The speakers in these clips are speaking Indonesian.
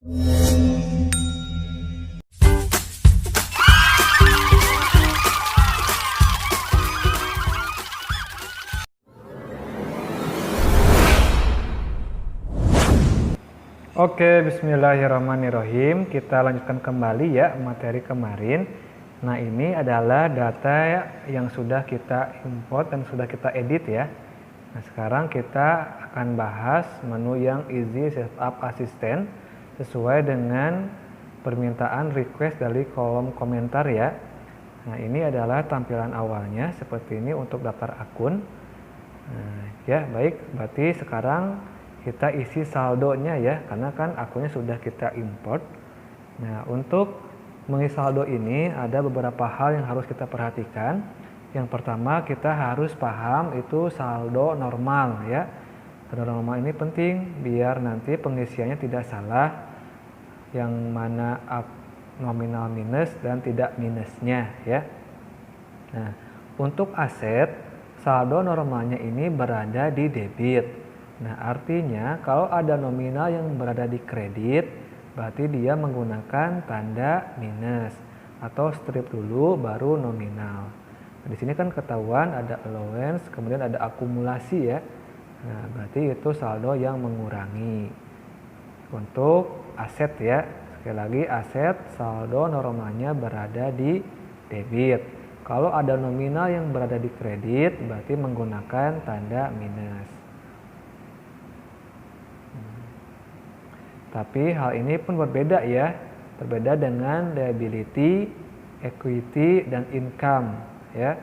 Oke, bismillahirrahmanirrahim. Kita lanjutkan kembali ya materi kemarin. Nah, ini adalah data yang sudah kita import dan sudah kita edit ya. Nah, sekarang kita akan bahas menu yang easy setup assistant sesuai dengan permintaan request dari kolom komentar ya. Nah, ini adalah tampilan awalnya seperti ini untuk daftar akun. Nah, ya baik, berarti sekarang kita isi saldonya ya, karena kan akunnya sudah kita import. Nah, untuk mengisi saldo ini ada beberapa hal yang harus kita perhatikan. Yang pertama, kita harus paham itu saldo normal ya. Saldo normal ini penting biar nanti pengisiannya tidak salah, yang mana nominal minus dan tidak minusnya ya. Nah, untuk aset, saldo normalnya ini berada di debit. Nah, artinya kalau ada nominal yang berada di kredit, berarti dia menggunakan tanda minus atau strip dulu baru nominal. Nah, di sini kan ketahuan ada allowance, kemudian ada akumulasi ya. Nah, berarti itu saldo yang mengurangi. Untuk aset ya, sekali lagi aset saldo normalnya berada di debit. Kalau ada nominal yang berada di kredit, berarti menggunakan tanda minus. Tapi hal ini pun berbeda ya, berbeda dengan liability, equity, dan income ya.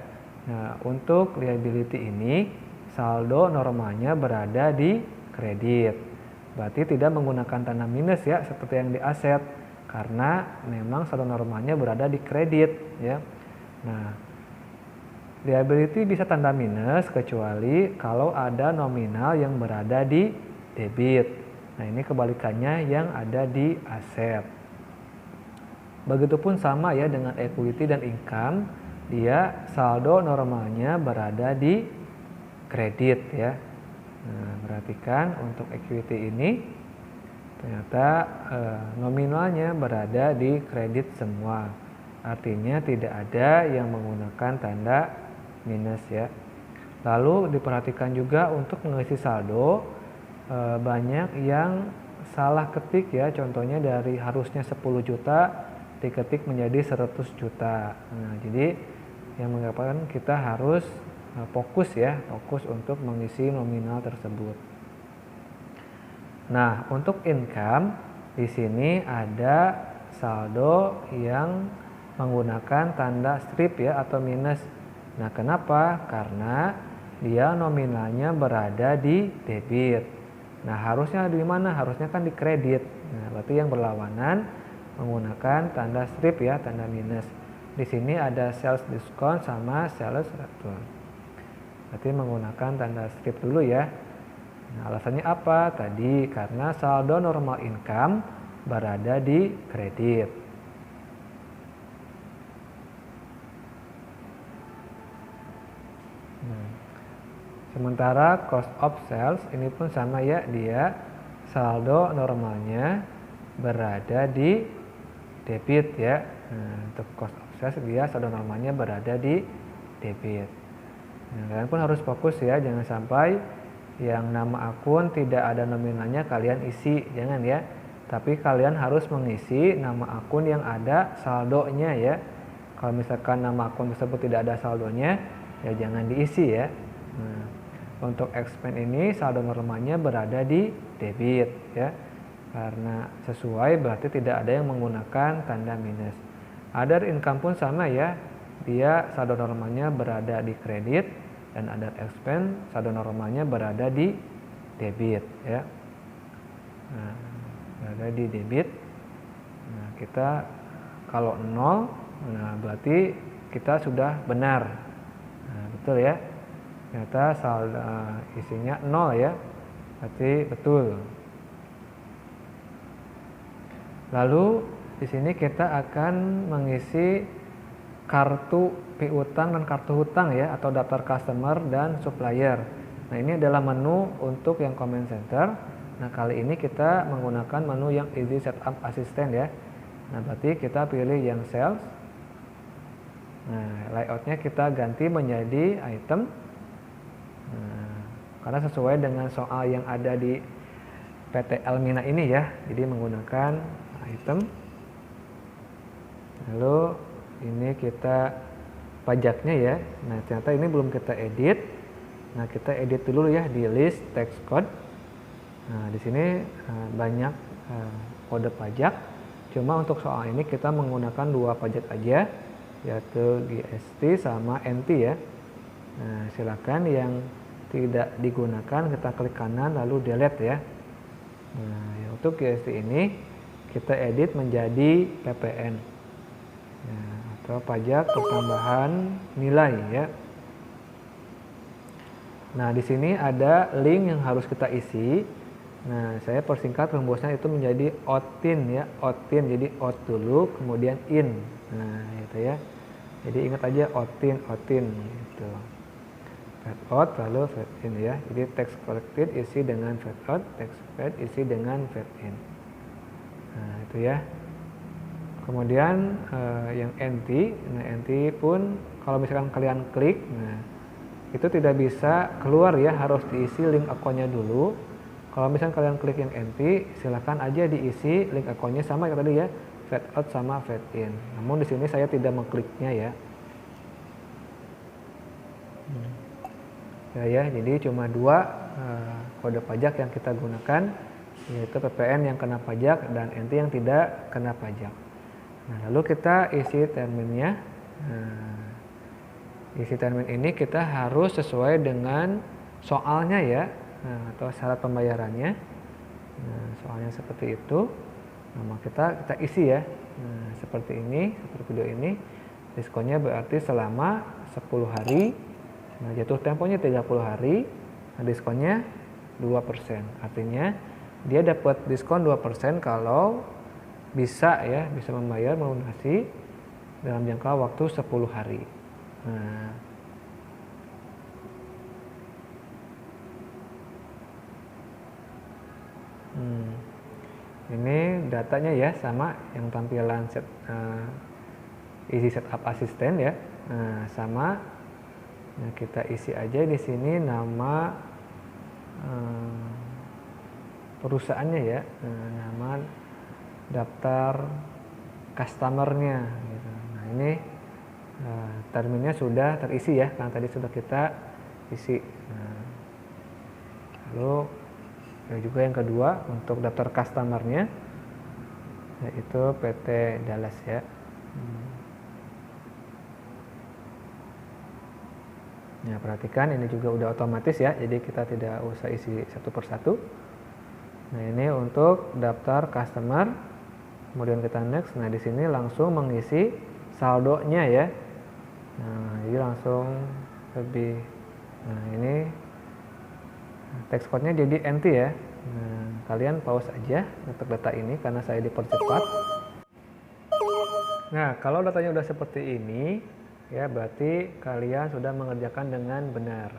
Nah, untuk liability ini saldo normalnya berada di kredit, berarti tidak menggunakan tanda minus ya seperti yang di aset, karena memang saldo normalnya berada di kredit ya. Nah, liability bisa tanda minus kecuali kalau ada nominal yang berada di debit. Nah, ini kebalikannya yang ada di aset. Begitupun sama ya dengan equity dan income, dia saldo normalnya berada di kredit ya. Nah, perhatikan untuk equity ini ternyata nominalnya berada di kredit semua. Artinya tidak ada yang menggunakan tanda minus ya. Lalu diperhatikan juga untuk mengisi saldo, banyak yang salah ketik ya, contohnya dari harusnya 10 juta diketik menjadi 100 juta. Nah, jadi yang menyebabkan kita harus fokus untuk mengisi nominal tersebut. Nah, untuk income di sini ada saldo yang menggunakan tanda strip ya atau minus. Nah, kenapa? Karena dia nominalnya berada di debit. Nah, harusnya di mana? Harusnya kan di kredit. Nah, berarti yang berlawanan menggunakan tanda strip ya, tanda minus. Di sini ada sales discount sama sales return. Berarti menggunakan tanda strip dulu ya. Nah, alasannya apa? Tadi karena saldo normal income berada di kredit. Sementara cost of sales ini pun sama ya, dia saldo normalnya berada di debit ya. Nah, untuk cost of sales dia saldo normalnya berada di debit. Nah, kalian pun harus fokus ya, jangan sampai yang nama akun tidak ada nominalnya kalian isi, jangan ya. Tapi kalian harus mengisi nama akun yang ada saldonya ya. Kalau misalkan nama akun tersebut tidak ada saldonya, ya jangan diisi ya. Nah, untuk expense ini saldo normalnya berada di debit ya, karena sesuai berarti tidak ada yang menggunakan tanda minus. Other income pun sama ya, dia saldo normalnya berada di kredit, dan other expense saldo normalnya berada di debit ya. Nah, berada di debit. Nah, kita kalau 0, nah berarti kita sudah benar. Nah, betul ya. Ternyata saldo isinya 0 ya, berarti betul. Lalu di sini kita akan mengisi kartu piutang dan kartu hutang ya, atau daftar customer dan supplier. Nah, ini adalah menu untuk yang comment center. Nah, kali ini kita menggunakan menu yang Easy Setup Assistant ya. Nah, berarti kita pilih yang sales. Nah, layoutnya kita ganti menjadi item. Nah, karena sesuai dengan soal yang ada di PT Elmina ini ya. Jadi menggunakan item. Lalu ini kita pajaknya ya. Nah, ternyata ini belum kita edit. Nah, kita edit dulu ya di list text code. Nah, di sini banyak kode pajak. Cuma untuk soal ini kita menggunakan 2 pajak aja, yaitu GST sama NT ya. Nah, silakan yang tidak digunakan kita klik kanan lalu delete ya. Nah, untuk GST ini kita edit menjadi PPN ya, atau pajak pertambahan nilai ya. Nah, di sini ada link yang harus kita isi. Nah, saya persingkat rumusnya itu menjadi outin ya, outin. Jadi out dulu kemudian in. Nah, itu ya. Jadi ingat aja outin gitu. Fade out lalu fade in ya. Jadi text collected isi dengan fade out, text fade isi dengan fade in. Nah, itu ya. Kemudian yang NT, nah NT pun kalau misalkan kalian klik, nah itu tidak bisa keluar ya, harus diisi link akunnya dulu. Kalau misalkan kalian klik yang NT, silakan aja diisi link akunnya sama yang tadi ya, fade out sama fade in. Namun di sini saya tidak mengkliknya ya. Ya, jadi cuma 2 kode pajak yang kita gunakan, yaitu PPN yang kena pajak dan NT yang tidak kena pajak. Nah, lalu kita isi terminnya. Nah, isi termin ini kita harus sesuai dengan soalnya ya, atau syarat pembayarannya. Nah, soalnya seperti itu. Nah, kita isi ya. Nah, seperti ini, seperti video ini. Diskonnya berarti selama 10 hari. Nah, jatuh temponya 30 hari. Nah, diskonnya 2%. Artinya dia dapat diskon 2% kalau bisa ya, bisa membayar melunasi dalam jangka waktu 10 hari. Nah, ini datanya ya sama yang tampilan Easy Setup Assistant ya. Nah, sama. Nah, kita isi aja di sini nama perusahaannya ya. Nah, nama daftar customernya gitu. Nah, ini terminnya sudah terisi ya, karena tadi sudah kita isi. Nah, lalu juga yang kedua untuk daftar customernya, yaitu PT Dallas ya. Nah, perhatikan ini juga udah otomatis ya, jadi kita tidak usah isi satu persatu. Nah, ini untuk daftar customer. Kemudian kita next. Nah, di sini langsung mengisi saldonya ya. Nah, jadi langsung lebih. Nah, ini text code-nya jadi NT ya. Nah, kalian pause aja untuk data ini karena saya dipercepat. Nah, kalau datanya udah seperti ini ya, berarti kalian sudah mengerjakan dengan benar.